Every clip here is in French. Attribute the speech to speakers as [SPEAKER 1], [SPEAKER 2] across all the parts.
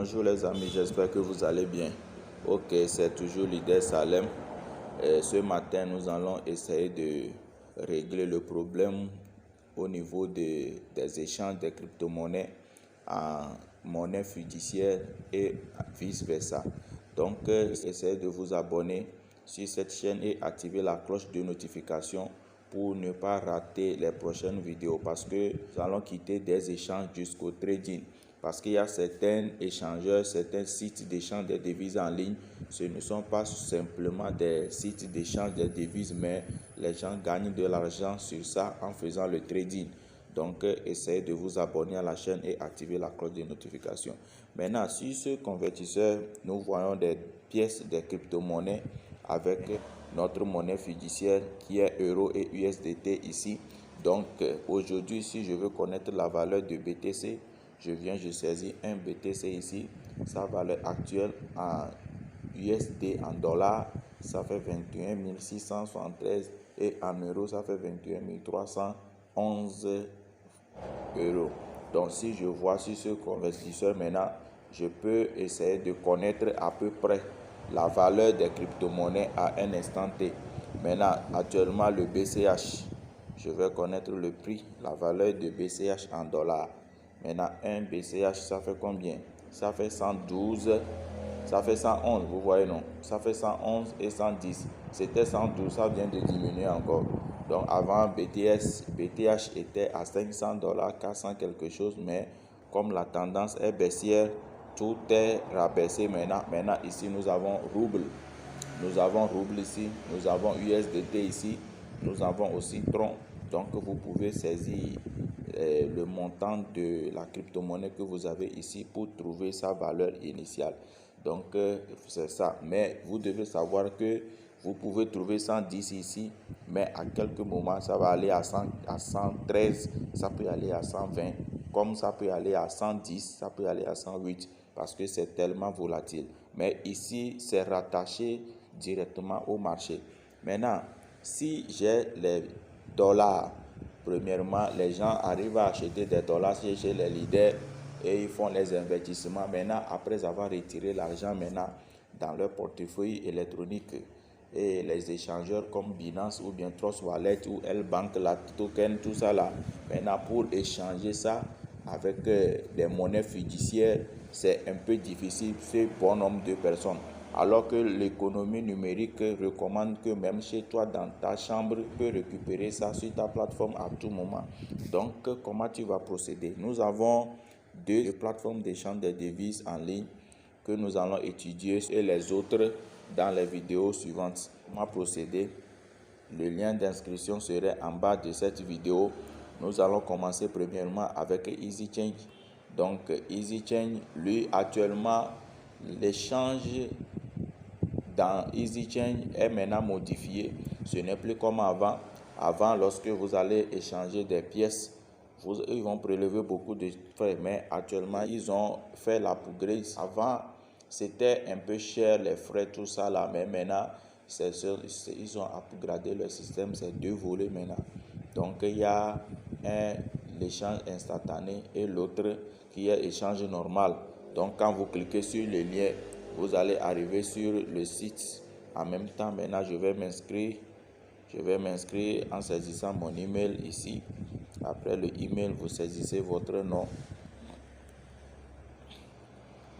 [SPEAKER 1] Bonjour les amis, j'espère que vous allez bien. Ok, c'est toujours Leader Salem. Ce matin, nous allons essayer de régler le problème au niveau des échanges des crypto-monnaies en monnaie fiduciaire et vice-versa. Donc, essayez de vous abonner sur cette chaîne et activer la cloche de notification pour ne pas rater les prochaines vidéos parce que nous allons quitter des échanges jusqu'au trading. Parce qu'il y a certains échangeurs, certains sites d'échange des devises en ligne, ce ne sont pas simplement des sites d'échange des devises, mais les gens gagnent de l'argent sur ça en faisant le trading. Donc, essayez de vous abonner à la chaîne et activer la cloche de notification. Maintenant, sur ce convertisseur, nous voyons des pièces des crypto-monnaies avec notre monnaie fiduciaire qui est euro et USDT ici. Donc, aujourd'hui, si je veux connaître la valeur de BTC, je saisis un BTC ici, sa valeur actuelle en USD, en dollars, ça fait 21 673 et en euros, ça fait 21 311 euros. Donc, si je vois sur ce convertisseur maintenant, je peux essayer de connaître à peu près la valeur des crypto-monnaies à un instant T. Maintenant, actuellement, le BCH, je vais connaître le prix, la valeur de BCH en dollars. Maintenant, un BCH, ça fait combien? Ça fait 112, ça fait 111, vous voyez non? Ça fait 111 et 110. C'était 112, ça vient de diminuer encore. Donc, avant, BTH était à $500, 400 quelque chose, mais comme la tendance est baissière, tout est rabaissé maintenant. Maintenant, ici, nous avons rouble. Nous avons rouble ici, nous avons USDT ici, nous avons aussi Tron. Donc, vous pouvez saisir le montant de la crypto-monnaie que vous avez ici pour trouver sa valeur initiale. Donc, c'est ça. Mais vous devez savoir que vous pouvez trouver 110 ici, mais à quelques moments, ça va aller à 113, ça peut aller à 120, comme ça peut aller à 110, ça peut aller à 108, parce que c'est tellement volatile. Mais ici, c'est rattaché directement au marché. Maintenant, si j'ai les dollars, premièrement, les gens arrivent à acheter des dollars chez les leaders et ils font les investissements. Maintenant, après avoir retiré l'argent maintenant dans leur portefeuille électronique, et les échangeurs comme Binance ou bien Trust Wallet ou L-Bank, la token, tout ça là, maintenant pour échanger ça avec des monnaies fiduciaires, c'est un peu difficile, c'est bon nombre de personnes. Alors que l'économie numérique recommande que même chez toi, dans ta chambre, tu peux récupérer ça sur ta plateforme à tout moment. Donc, comment tu vas procéder? Nous avons deux plateformes d'échange des devises en ligne que nous allons étudier et les autres dans les vidéos suivantes. Comment procéder? Le lien d'inscription serait en bas de cette vidéo. Nous allons commencer premièrement avec EasyChange. Donc, EasyChange, lui, actuellement, l'échange dans EasyChange est maintenant modifié. Ce n'est plus comme avant. Avant, lorsque vous allez échanger des pièces, ils vont prélever beaucoup de frais. Mais actuellement, ils ont fait l'upgrade. Avant, c'était un peu cher les frais, tout ça là. Mais maintenant, ils ont upgradé le système. C'est deux volets maintenant. Donc, il y a l'échange instantané et l'autre qui est échange normal. Donc, quand vous cliquez sur le lien, vous allez arriver sur le site. En même temps, maintenant, je vais m'inscrire. Je vais m'inscrire en saisissant mon email ici. Après le email, vous saisissez votre nom,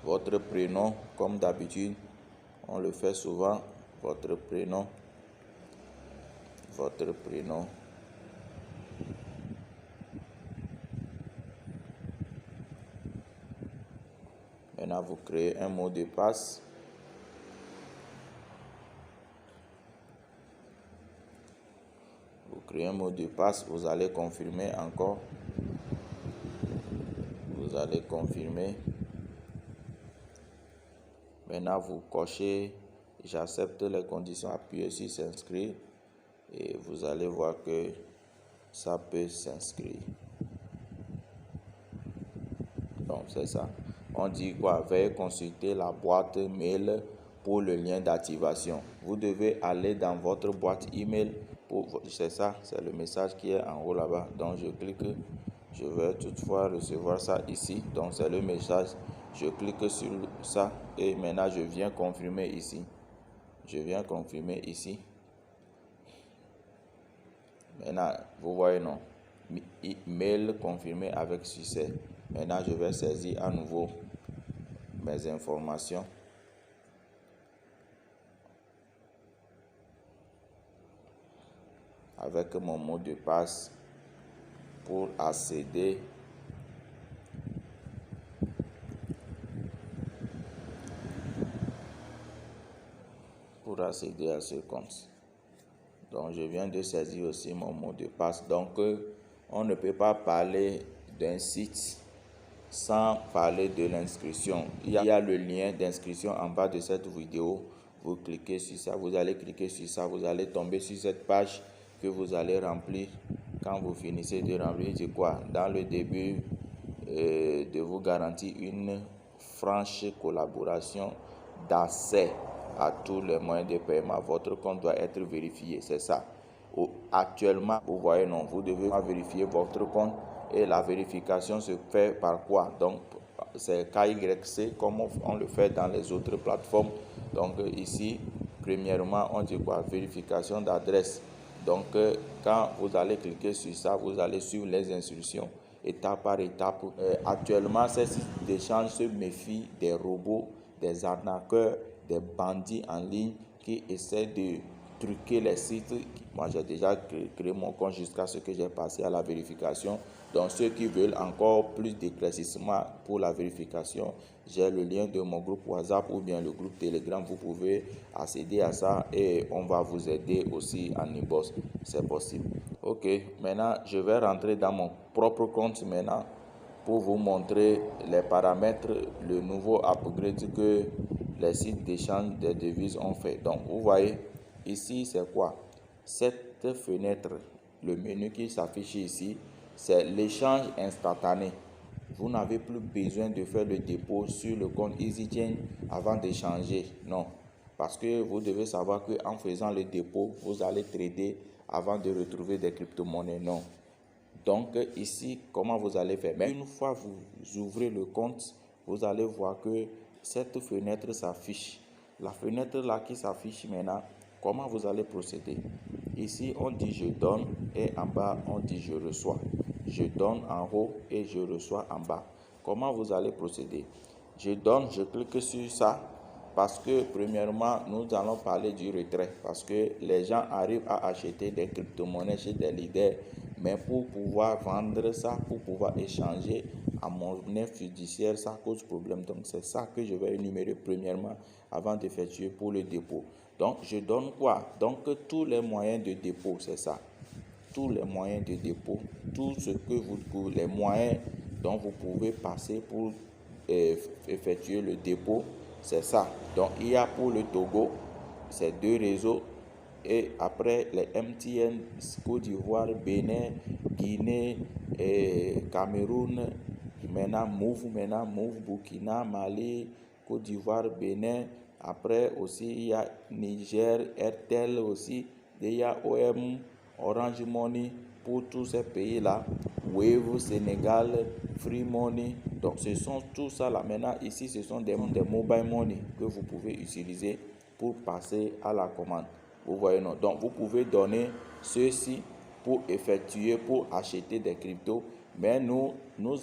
[SPEAKER 1] votre prénom, comme d'habitude. On le fait souvent. Votre prénom. Votre prénom. Maintenant, vous créez un mot de passe. Vous créez un mot de passe, vous allez confirmer encore. Vous allez confirmer. Maintenant, vous cochez « J'accepte les conditions », appuyez sur « S'inscrire » et vous allez voir que ça peut s'inscrire. Donc, c'est ça. On dit quoi? Veuillez consulter la boîte mail pour le lien d'activation. Vous devez aller dans votre boîte email. C'est ça, c'est le message qui est en haut là-bas. Donc, je clique. Je vais toutefois recevoir ça ici. Donc, c'est le message. Je clique sur ça et maintenant je viens confirmer ici. Je viens confirmer ici. Maintenant, vous voyez, non, mail confirmé avec succès. Maintenant, je vais saisir à nouveau mes informations. Avec mon mot de passe pour accéder à ce compte. Donc, je viens de saisir aussi mon mot de passe. Donc, on ne peut pas parler d'un site sans parler de l'inscription. Il y a le lien d'inscription en bas de cette vidéo. Vous cliquez sur ça, vous allez cliquer sur ça, vous allez tomber sur cette page que vous allez remplir. Quand vous finissez de remplir, c'est quoi? Dans le début, de vous garantir une franche collaboration d'accès à tous les moyens de paiement. Votre compte doit être vérifié, c'est ça. Actuellement, vous voyez, non, vous devez vérifier votre compte et la vérification se fait par quoi? Donc, c'est KYC comme on le fait dans les autres plateformes. Donc, ici, premièrement, on dit quoi? Vérification d'adresse. Donc, quand vous allez cliquer sur ça, vous allez suivre les instructions étape par étape. Actuellement, ces sites d'échange se méfient des robots, des arnaqueurs, des bandits en ligne qui essaient de truquer les sites. Moi, j'ai déjà créé mon compte jusqu'à ce que j'ai passé à la vérification. Donc, ceux qui veulent encore plus d'éclaircissement pour la vérification, j'ai le lien de mon groupe WhatsApp ou bien le groupe Telegram. Vous pouvez accéder à ça et on va vous aider aussi en inbox. C'est possible. Ok, maintenant, je vais rentrer dans mon propre compte maintenant pour vous montrer les paramètres, le nouveau upgrade que les sites d'échange des devises ont fait. Donc, vous voyez, ici, c'est quoi? Cette fenêtre, le menu qui s'affiche ici, c'est l'échange instantané. Vous n'avez plus besoin de faire le dépôt sur le compte EasyChain avant d'échanger. Non, parce que vous devez savoir qu'en faisant le dépôt, vous allez trader avant de retrouver des crypto-monnaies. Non. Donc ici, comment vous allez faire? Mais une fois vous ouvrez le compte, vous allez voir que cette fenêtre s'affiche. La fenêtre là qui s'affiche maintenant, comment vous allez procéder? Ici, on dit je donne et en bas, on dit je reçois. Je donne en haut et je reçois en bas. Comment vous allez procéder? Je donne, je clique sur ça parce que premièrement, nous allons parler du retrait parce que les gens arrivent à acheter des crypto-monnaies chez des leaders, mais pour pouvoir vendre ça, pour pouvoir échanger en monnaie fiduciaire, ça cause problème. Donc, c'est ça que je vais énumérer premièrement avant d'effectuer pour le dépôt. Donc, je donne quoi? Donc, tous les moyens de dépôt, c'est ça. Tous les moyens de dépôt, tout ce que vous, les moyens dont vous pouvez passer pour effectuer le dépôt, c'est ça. Donc, il y a pour le Togo, c'est 2 réseaux. Et après, les MTN, Côte d'Ivoire, Bénin, Guinée, Cameroun, maintenant Move, Burkina, Mali, Côte d'Ivoire, Bénin. Après aussi, il y a Niger, Airtel aussi, DIAOM, Orange Money pour tous ces pays-là. Wave, Sénégal, Free Money. Donc, ce sont tout ça là. Maintenant, ici, ce sont des mobile money que vous pouvez utiliser pour passer à la commande. Vous voyez, non? Donc, vous pouvez donner ceci pour effectuer, pour acheter des cryptos. Mais nous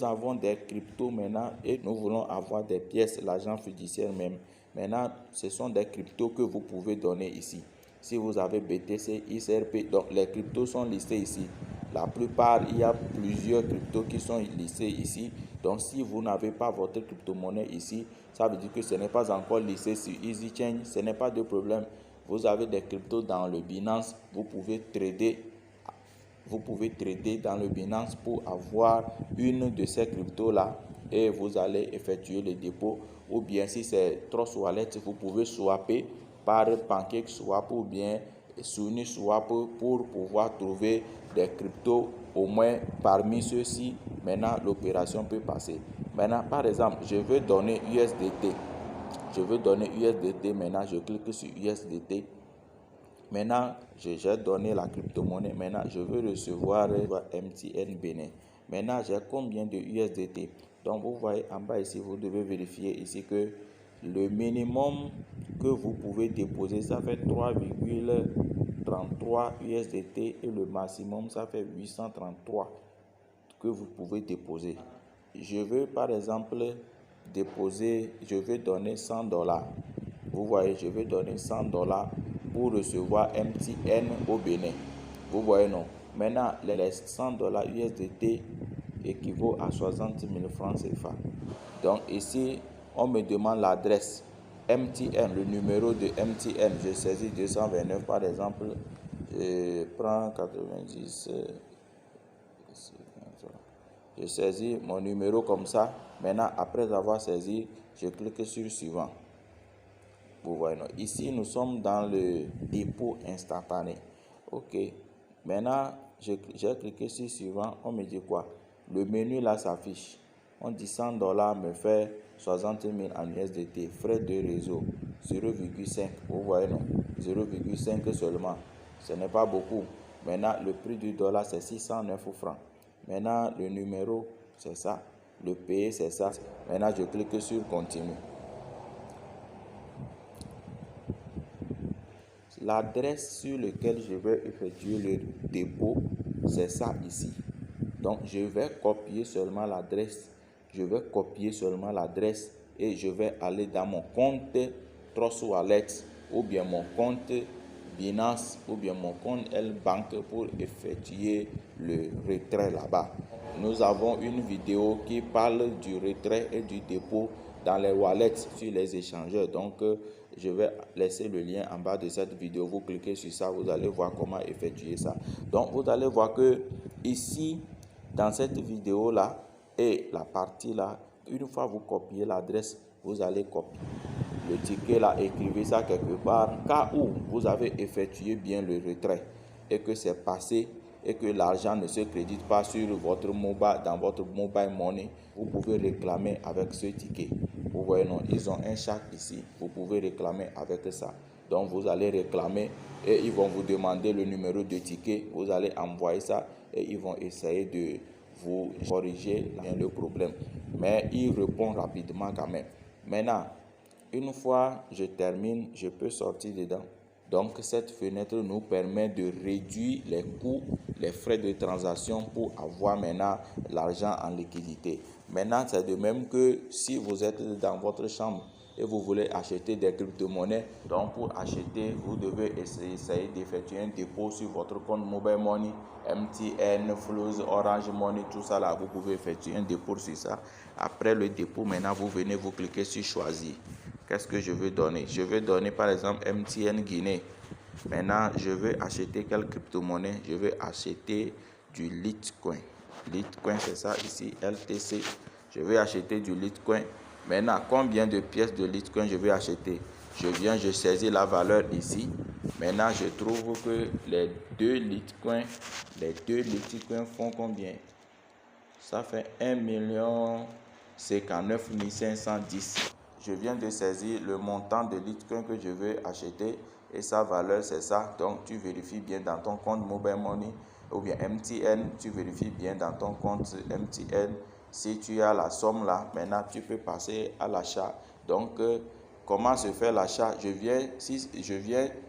[SPEAKER 1] avons des cryptos maintenant et nous voulons avoir des pièces, l'argent fiduciaire même. Maintenant, ce sont des cryptos que vous pouvez donner ici. Si vous avez BTC, XRP, donc les cryptos sont listés ici. La plupart, il y a plusieurs cryptos qui sont listés ici. Donc, si vous n'avez pas votre crypto-monnaie ici, ça veut dire que ce n'est pas encore listé sur EasyChain. Ce n'est pas de problème. Vous avez des cryptos dans le Binance. Vous pouvez trader dans le Binance pour avoir une de ces cryptos-là et vous allez effectuer le dépôt. Ou bien, si c'est Trust Wallet, vous pouvez swapper par PancakeSwap ou bien SuniSwap pour pouvoir trouver des cryptos au moins parmi ceux-ci. Maintenant, l'opération peut passer. Maintenant, par exemple, je veux donner USDT. Maintenant, je clique sur USDT. Maintenant, j'ai donné la crypto-monnaie. Maintenant, je veux recevoir MTN Bénin. Maintenant, j'ai combien de USDT? Donc vous voyez en bas ici, vous devez vérifier ici que le minimum que vous pouvez déposer, ça fait 3,33 USDT et le maximum, ça fait 833 que vous pouvez déposer. Je veux par exemple déposer, je vais donner $100. Vous voyez, je vais donner $100 pour recevoir MTN au Bénin. Vous voyez, non? Maintenant, les $100 USDT équivaut à 60 000 francs CFA. Donc ici, on me demande l'adresse MTN, le numéro de MTN. Je saisis 229 par exemple. Je prends 90. Je saisis mon numéro comme ça. Maintenant, après avoir saisi, je clique sur suivant. Vous voyez, non? Ici, nous sommes dans le dépôt instantané. OK. Maintenant, j'ai cliqué sur suivant. On me dit quoi? Le menu là s'affiche. On dit $100 me fait 60 000 en USDT. Frais de réseau 0,5. Vous voyez, non? 0,5 seulement. Ce n'est pas beaucoup. Maintenant, le prix du dollar, c'est 609 francs. Maintenant, le numéro, c'est ça. Le pays, c'est ça. Maintenant, je clique sur continue. L'adresse sur laquelle je vais effectuer le dépôt, c'est ça ici. Donc, je vais copier seulement l'adresse. Je vais copier seulement l'adresse et je vais aller dans mon compte Trust Wallet ou bien mon compte Binance ou bien mon compte L-Bank pour effectuer le retrait là-bas. Nous avons une vidéo qui parle du retrait et du dépôt dans les wallets sur les échangeurs. Donc, je vais laisser le lien en bas de cette vidéo. Vous cliquez sur ça, vous allez voir comment effectuer ça. Donc, vous allez voir que ici, dans cette vidéo-là et la partie là, une fois vous copiez l'adresse, vous allez copier le ticket là, écrivez ça quelque part, cas où vous avez effectué bien le retrait et que c'est passé et que l'argent ne se crédite pas sur votre mobile, dans votre mobile money, vous pouvez réclamer avec ce ticket. Vous voyez, non, ils ont un chèque ici, vous pouvez réclamer avec ça. Donc vous allez réclamer et ils vont vous demander le numéro de ticket, vous allez envoyer ça et ils vont essayer de vous corriger le problème. Mais il répond rapidement quand même. Maintenant, une fois je termine, je peux sortir dedans. Donc, cette fenêtre nous permet de réduire les coûts, les frais de transaction pour avoir maintenant l'argent en liquidité. Maintenant, c'est de même que si vous êtes dans votre chambre et vous voulez acheter des crypto-monnaies, donc pour acheter, vous devez essayer d'effectuer un dépôt sur votre compte Mobile Money, MTN, Flows, Orange Money, tout ça là, vous pouvez effectuer un dépôt sur ça. Après le dépôt, maintenant, vous venez, vous cliquez sur choisir. Qu'est-ce que je veux donner? Je vais donner par exemple MTN Guinée. Maintenant, je vais acheter quelle crypto-monnaie? Je vais acheter du Litecoin. Litecoin, c'est ça ici, LTC. Je vais acheter du Litecoin. Maintenant, combien de pièces de Litecoin je vais acheter? Je viens, je saisis la valeur ici. Maintenant, je trouve que les deux Litecoins font combien? Ça fait 1,59 510. Je viens de saisir le montant de Litecoin que je veux acheter et sa valeur c'est ça. Donc tu vérifies bien dans ton compte Mobile Money ou bien MTN, tu vérifies bien dans ton compte MTN. Si tu as la somme là, maintenant tu peux passer à l'achat. Donc comment se fait l'achat? Je viens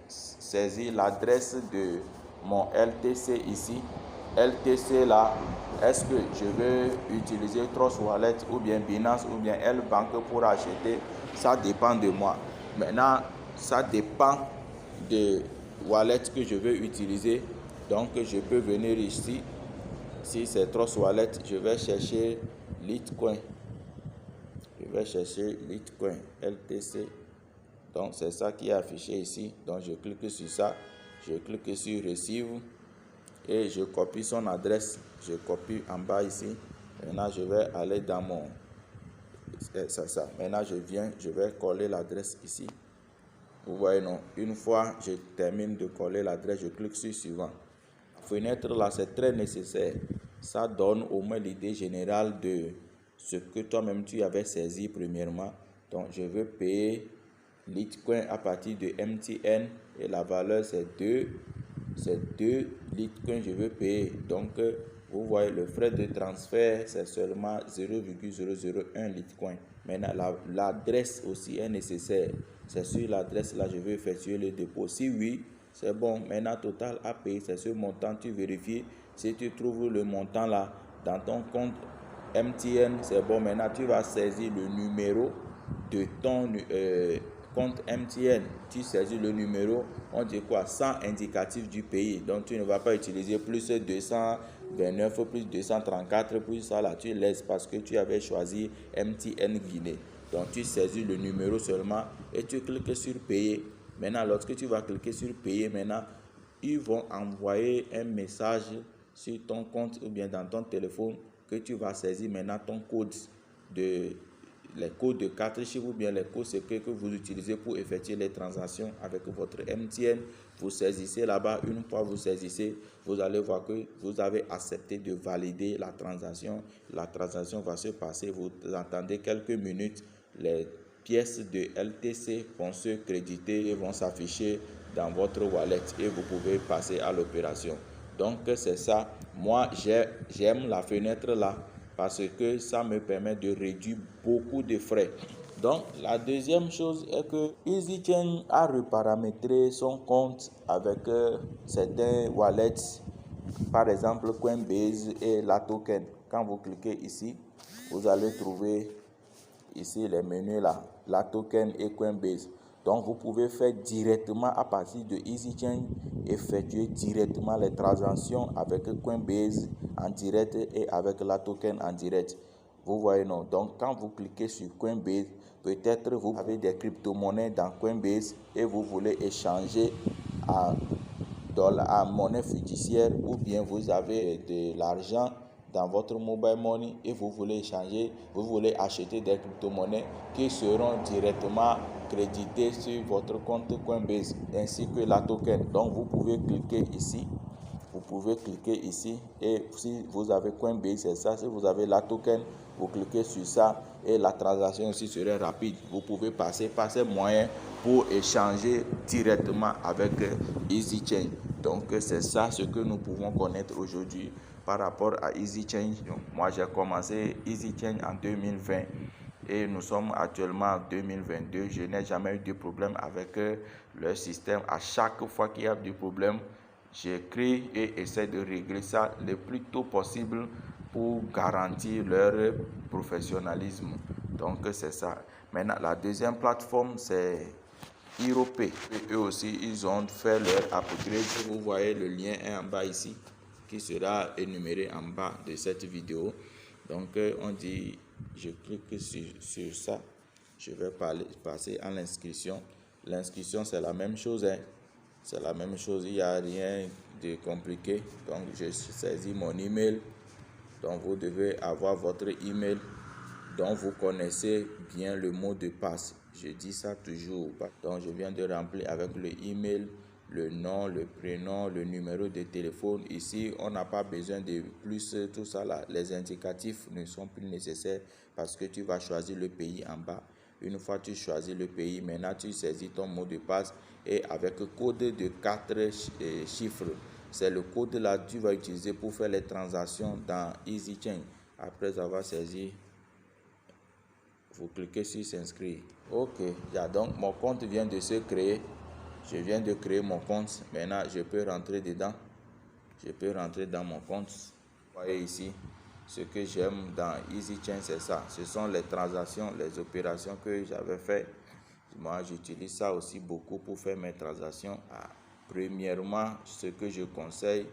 [SPEAKER 1] saisir l'adresse de mon LTC ici. LTC là, est-ce que je vais utiliser Trust Wallet ou bien Binance ou bien L-Bank pour acheter? Ça dépend de moi. Maintenant, ça dépend de wallet que je vais utiliser. Donc, je peux venir ici. Si c'est Trust Wallet, je vais chercher Litecoin. Je vais chercher Litecoin, LTC. Donc, c'est ça qui est affiché ici. Donc, je clique sur ça. Je clique sur Receive. Et je copie son adresse, je copie en bas ici. Maintenant, je vais aller dans mon... C'est ça. Maintenant, je vais coller l'adresse ici. Vous voyez, non? Une fois je termine de coller l'adresse, je clique sur suivant. Fenêtre là, c'est très nécessaire. Ça donne au moins l'idée générale de ce que toi-même tu avais saisi premièrement. Donc, je veux payer Litecoin à partir de MTN et la valeur c'est 2 Litecoin je veux payer. Donc Vous voyez, le frais de transfert, c'est seulement 0,001 Litecoin. Maintenant, l'adresse aussi est nécessaire. C'est sur l'adresse là, je vais effectuer le dépôt. Si oui, c'est bon. Maintenant, total à payer, c'est ce montant. Tu vérifies. Si tu trouves le montant là dans ton compte MTN, c'est bon. Maintenant, tu vas saisir le numéro de ton compte MTN. Tu saisis le numéro, on dit quoi, sans indicatif du pays. Donc, tu ne vas pas utiliser plus 229, plus 234, plus ça là. Tu laisses parce que tu avais choisi MTN Guinée. Donc, tu saisis le numéro seulement et tu cliques sur payer. Maintenant, lorsque tu vas cliquer sur payer, maintenant, ils vont envoyer un message sur ton compte ou bien dans ton téléphone que tu vas saisir maintenant ton code les codes de 4 chiffres ou bien les codes secrets que vous utilisez pour effectuer les transactions avec votre MTN. Vous saisissez là-bas. Une fois vous saisissez, vous allez voir que vous avez accepté de valider la transaction. La transaction va se passer. Vous attendez quelques minutes. Les pièces de LTC vont se créditer et vont s'afficher dans votre wallet et vous pouvez passer à l'opération. Donc c'est ça. Moi j'aime la fenêtre là parce que ça me permet de réduire beaucoup de frais. Donc la deuxième chose est que EasyChain a reparamétré son compte avec certains wallets, par exemple Coinbase et la token. Quand vous cliquez ici, vous allez trouver ici les menus là, la token et Coinbase. Donc vous pouvez faire directement à partir de EasyChain, effectuer directement les transactions avec Coinbase en direct et avec la token en direct. Vous voyez non? Donc quand vous cliquez sur Coinbase, peut-être vous avez des crypto-monnaies dans Coinbase et vous voulez échanger à monnaie fiduciaire, ou bien vous avez de l'argent dans votre mobile money et vous voulez échanger, vous voulez acheter des crypto-monnaies qui seront directement créditées sur votre compte Coinbase ainsi que la token. Donc vous pouvez cliquer ici. Vous pouvez cliquer ici et si vous avez Coinbase, c'est ça. Si vous avez la token, vous cliquez sur ça et la transaction aussi serait rapide. Vous pouvez passer par ces moyens pour échanger directement avec EasyChain. Donc c'est ça ce que nous pouvons connaître aujourd'hui par rapport à EasyChain. Moi j'ai commencé EasyChain en 2020 et nous sommes actuellement en 2022. Je n'ai jamais eu de problème avec leur système. À chaque fois qu'il y a des problèmes, j'écris et essaie de régler ça le plus tôt possible pour garantir leur professionnalisme. Donc c'est ça. Maintenant la deuxième plateforme c'est Europe. Et eux aussi ils ont fait leur upgrade. Vous voyez le lien est en bas ici qui sera énuméré en bas de cette vidéo. Donc on dit, je clique sur ça. Je vais passer à l'inscription. L'inscription c'est la même chose. C'est la même chose, il n'y a rien de compliqué. Donc je saisis mon email. Donc vous devez avoir votre email dont vous connaissez bien le mot de passe. Je dis ça toujours. Donc je viens de remplir avec le email, le nom, le prénom, le numéro de téléphone. Ici, on n'a pas besoin de plus tout ça là. Les indicatifs ne sont plus nécessaires parce que tu vas choisir le pays en bas. Une fois que tu choisis le pays, maintenant tu saisis ton mot de passe et avec le code de 4 chiffres. C'est le code là que tu vas utiliser pour faire les transactions dans EasyChain. Après avoir saisi, vous cliquez sur s'inscrire. Ok, donc mon compte vient de se créer. Je viens de créer mon compte. Maintenant, je peux rentrer dedans. Je peux rentrer dans mon compte. Vous voyez ici, ce que j'aime dans EasyChain, c'est ça. Ce sont les transactions, les opérations que j'avais fait. Moi, j'utilise ça aussi beaucoup pour faire mes transactions. Premièrement, ce que je conseille,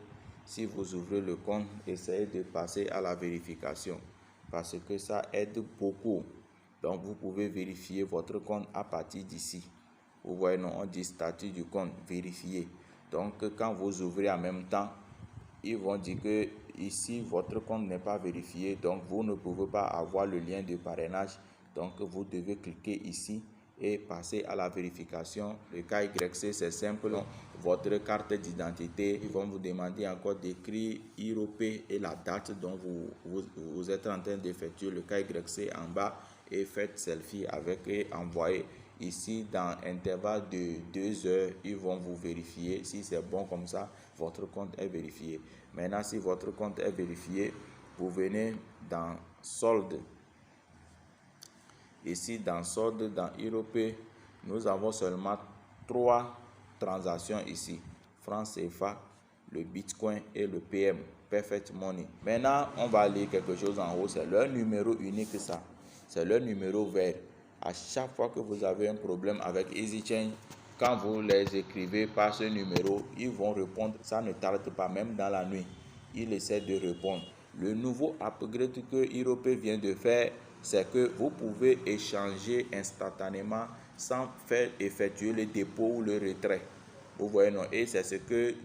[SPEAKER 1] si vous ouvrez le compte, essayez de passer à la vérification parce que ça aide beaucoup. Donc, vous pouvez vérifier votre compte à partir d'ici. Vous voyez, non, on dit statut du compte, vérifier. Donc, quand vous ouvrez en même temps, ils vont dire que ici, votre compte n'est pas vérifié. Donc, vous ne pouvez pas avoir le lien de parrainage. Donc, vous devez cliquer ici et passer à la vérification. Le KYC, c'est simple. Votre carte d'identité, ils vont vous demander encore d'écrire IROP et la date dont vous êtes en train d'effectuer le KYC en bas et faites selfie avec et envoyez. ici dans intervalle de 2 heures, ils vont vous vérifier. Si c'est bon comme ça, votre compte est vérifié. Maintenant, si votre compte est vérifié, vous venez dans solde. Ici, dans solde, dans Europay, nous avons seulement 3 transactions ici. Franc CFA, le Bitcoin et le PM, Perfect Money. Maintenant, on va lire quelque chose en haut. C'est leur numéro unique, ça. C'est leur numéro vert. À chaque fois que vous avez un problème avec EasyChange, quand vous les écrivez par ce numéro, ils vont répondre. Ça ne tarde pas, même dans la nuit. Ils essaient de répondre. Le nouveau upgrade que Europay vient de faire, c'est que vous pouvez échanger instantanément sans faire effectuer le dépôt ou le retrait. Vous voyez, non? Et c'est ce que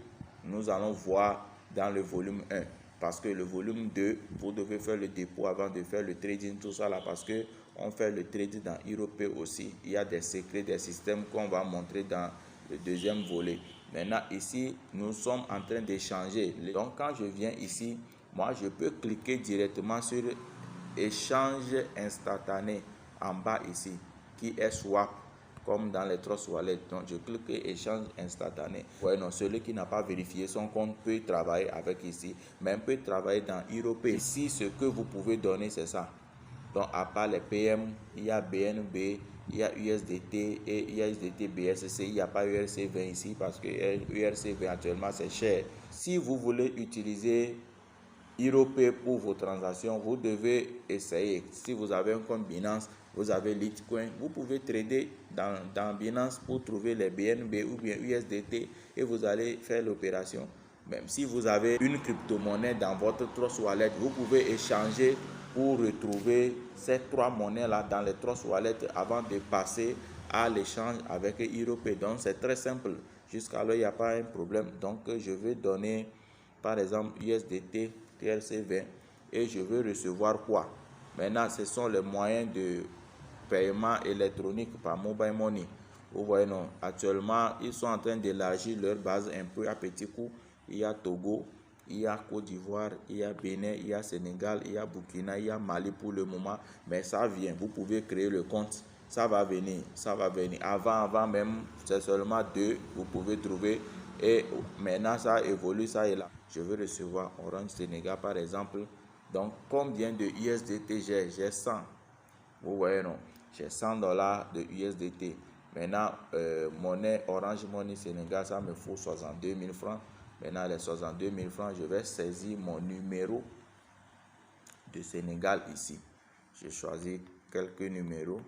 [SPEAKER 1] nous allons voir dans le volume 1. Parce que le volume 2, vous devez faire le dépôt avant de faire le trading, tout ça là, parce que on fait le trading dans Europay aussi. Il y a des secrets, des systèmes qu'on va montrer dans le deuxième volet. Maintenant, ici, nous sommes en train d'échanger. Donc, quand je viens ici, moi, je peux cliquer directement sur échange instantané en bas ici, qui est swap, comme dans les Trust Wallet. Donc, je clique échange instantané. Ouais, non, celui qui n'a pas vérifié son compte peut travailler avec ici, même peut travailler dans Europay. Ici, ce que vous pouvez donner, c'est ça. Donc, à part les PM, il y a BNB, il y a USDT et USDT BSC. Il n'y a pas URC20 ici parce que URC20 actuellement, c'est cher. Si vous voulez utiliser Europay pour vos transactions, vous devez essayer. Si vous avez un compte Binance, vous avez Litecoin, vous pouvez trader dans Binance pour trouver les BNB ou bien USDT et vous allez faire l'opération. Même si vous avez une crypto-monnaie dans votre Trust Wallet, vous pouvez échanger pour retrouver ces 3 monnaies-là dans les Trust Wallet avant de passer à l'échange avec Europay. Donc, c'est très simple. Jusqu'alors, il n'y a pas un problème. Donc, je vais donner, par exemple, USDT, TRC20 et je veux recevoir quoi? Maintenant, ce sont les moyens de paiement électronique par mobile money. Vous voyez, non, actuellement, ils sont en train d'élargir leur base un peu à petits coups. Il y a Togo, il y a Côte d'Ivoire, il y a Bénin, il y a Sénégal, il y a Burkina, il y a Mali pour le moment. Mais ça vient, vous pouvez créer le compte. Ça va venir, ça va venir. Avant même, c'est seulement 2, vous pouvez trouver. Et maintenant, ça évolue, ça est là. Je veux recevoir Orange Sénégal, par exemple. Donc, combien de USDT j'ai? J'ai 100. Vous voyez, non? J'ai $100 de USDT. Maintenant, monnaie Orange Money Sénégal, ça me faut 62 000 francs. Maintenant, les 62 000 francs, je vais saisir mon numéro de Sénégal ici. Je choisis quelques numéros.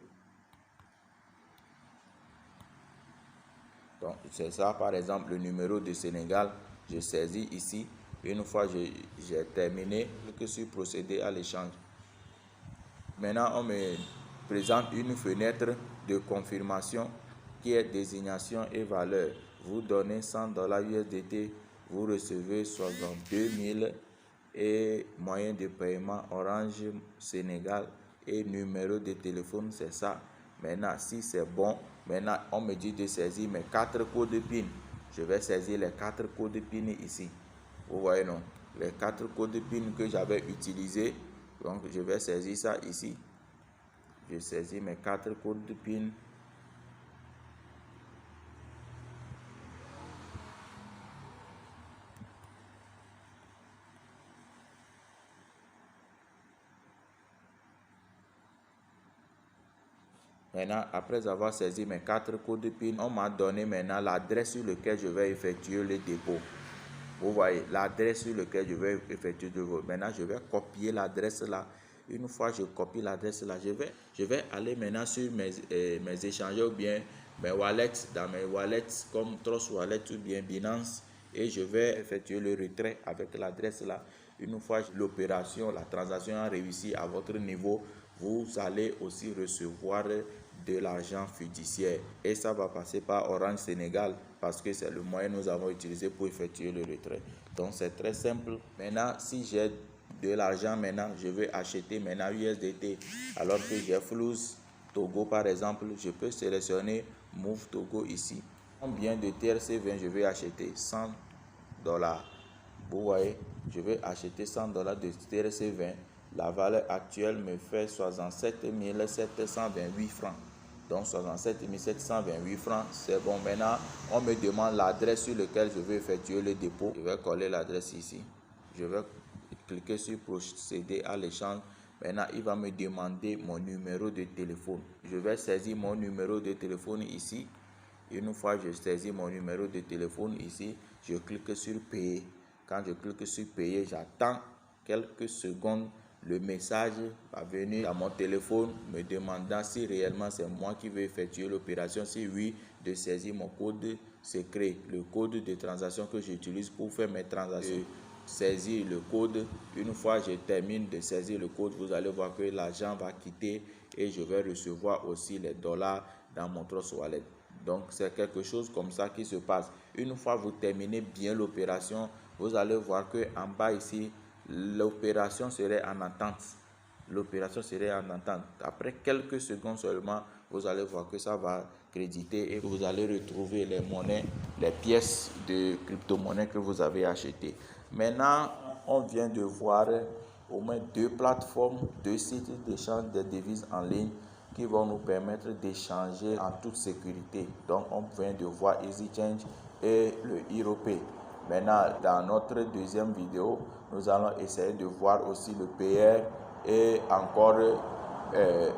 [SPEAKER 1] Donc, c'est ça, par exemple, le numéro de Sénégal. Je saisis ici. Une fois j'ai terminé, je clique sur procéder à l'échange. Maintenant, on me présente une fenêtre de confirmation qui est désignation et valeur. Vous donnez $100 USDT, vous recevez 62 000 et moyen de paiement Orange Sénégal et numéro de téléphone, c'est ça. Maintenant, si c'est bon, maintenant on me dit de saisir mes 4 codes PIN. Je vais saisir les 4 codes PIN ici. Vous voyez, non? Les 4 codes PIN que j'avais utilisés. Donc, je vais saisir ça ici. Je saisis mes 4 codes de PIN. Maintenant, après avoir saisi mes 4 codes de PIN, on m'a donné maintenant l'adresse sur laquelle je vais effectuer le dépôt. Vous voyez, l'adresse sur laquelle je vais effectuer le dépôt. Maintenant, je vais copier l'adresse là. Une fois je copie l'adresse là, je vais aller maintenant sur mes échangeurs ou bien mes wallets, dans mes wallets comme Trust Wallet ou bien Binance, et je vais effectuer le retrait avec l'adresse là. Une fois l'opération, la transaction a réussi à votre niveau, vous allez aussi recevoir de l'argent fiduciaire et ça va passer par Orange Sénégal parce que c'est le moyen que nous avons utilisé pour effectuer le retrait. Donc c'est très simple. Maintenant, si j'ai de l'argent maintenant, je vais acheter maintenant USDT alors que j'ai Flux Togo par exemple, je peux sélectionner Move Togo ici. Combien de TRC20 je vais acheter? $100. Vous voyez, je vais acheter $100 de TRC20. La valeur actuelle me fait 67 728 francs. Donc 67 728 francs, c'est bon. Maintenant, on me demande l'adresse sur laquelle je vais effectuer le dépôt. Je vais coller l'adresse ici. Je vais cliquer sur procéder à l'échange. Maintenant, il va me demander mon numéro de téléphone. Je vais saisir mon numéro de téléphone ici. Une fois que je saisis mon numéro de téléphone ici, je clique sur payer. Quand je clique sur payer, j'attends quelques secondes. Le message va venir à mon téléphone me demandant si réellement c'est moi qui vais effectuer l'opération. Si oui, de saisir mon code secret, le code de transaction que j'utilise pour faire mes transactions. Saisir le code. Une fois que je termine de saisir le code, vous allez voir que l'argent va quitter et je vais recevoir aussi les dollars dans mon Trust Wallet. Donc c'est quelque chose comme ça qui se passe. Une fois que vous terminez bien l'opération, vous allez voir que en bas ici, l'opération serait en attente. L'opération serait en attente. Après quelques secondes seulement, vous allez voir que ça va créditer et vous allez retrouver les monnaies, les pièces de crypto-monnaie que vous avez achetées. Maintenant, on vient de voir au moins 2 plateformes, 2 sites d'échange de devises en ligne qui vont nous permettre d'échanger en toute sécurité. Donc, on vient de voir EasyChange et le Europay. Maintenant, dans notre deuxième vidéo, nous allons essayer de voir aussi le PR et encore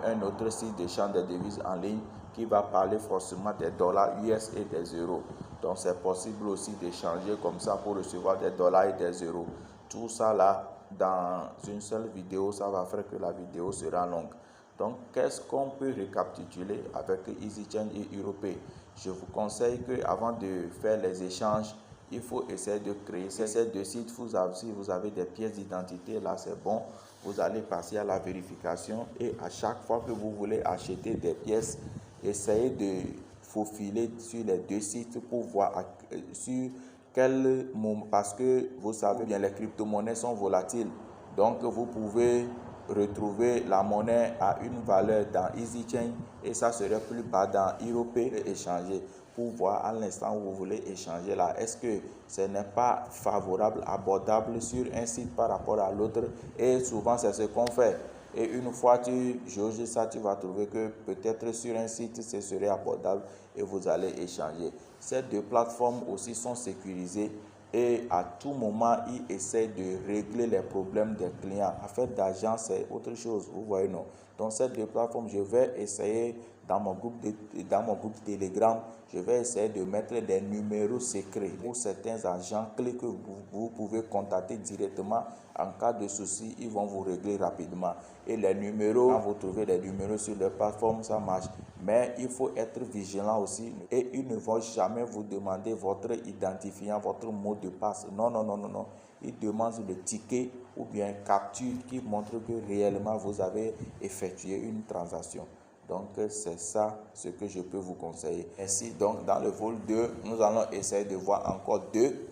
[SPEAKER 1] un autre site d'échange de devises en ligne qui va parler forcément des dollars US et des euros. Donc, c'est possible aussi d'échanger comme ça pour recevoir des dollars et des euros. Tout ça là, dans une seule vidéo, ça va faire que la vidéo sera longue. Donc, qu'est-ce qu'on peut récapituler avec EasyChange et Europay? Je vous conseille qu'avant de faire les échanges, il faut essayer de créer ces 2 sites. Si vous avez des pièces d'identité, là c'est bon. Vous allez passer à la vérification et à chaque fois que vous voulez acheter des pièces, essayez de faufiler sur les 2 sites pour voir sur quel moment, parce que vous savez bien, les crypto-monnaies sont volatiles. Donc, vous pouvez retrouver la monnaie à une valeur dans EasyChange et ça serait plus bas dans Europay et échanger pour voir à l'instant où vous voulez échanger là. Est-ce que ce n'est pas favorable, abordable sur un site par rapport à l'autre? Et souvent, c'est ce qu'on fait. Et une fois que tu jauges ça, tu vas trouver que peut-être sur un site, ce serait abordable et vous allez échanger. Ces 2 plateformes aussi sont sécurisées et à tout moment, ils essaient de régler les problèmes des clients. Affaire d'argent, c'est autre chose, vous voyez, non? Donc, ces 2 plateformes, je vais essayer dans mon groupe Telegram, je vais essayer de mettre des numéros secrets pour certains agents clés que vous pouvez contacter directement en cas de souci, ils vont vous régler rapidement. Et les numéros, quand vous trouvez des numéros sur les plateformes, ça marche. Mais il faut être vigilant aussi et ils ne vont jamais vous demander votre identifiant, votre mot de passe. Non, non, non, non, non. Ils demandent le ticket ou bien capture qui montre que réellement vous avez effectué une transaction. Donc, c'est ça ce que je peux vous conseiller. Ainsi, donc, dans le vol 2, nous allons essayer de voir encore 2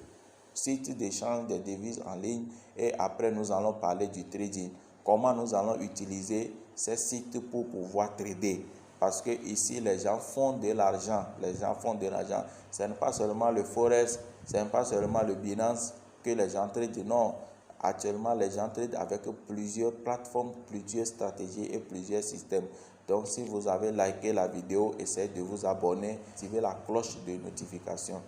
[SPEAKER 1] sites d'échange de devises en ligne et après, nous allons parler du trading. Comment nous allons utiliser ces sites pour pouvoir trader. Parce que ici, les gens font de l'argent. Les gens font de l'argent. Ce n'est pas seulement le Forex, ce n'est pas seulement le Binance que les gens tradent. Non. Actuellement, les gens tradent avec plusieurs plateformes, plusieurs stratégies et plusieurs systèmes. Donc, si vous avez liké la vidéo, essayez de vous abonner, activez la cloche de notification.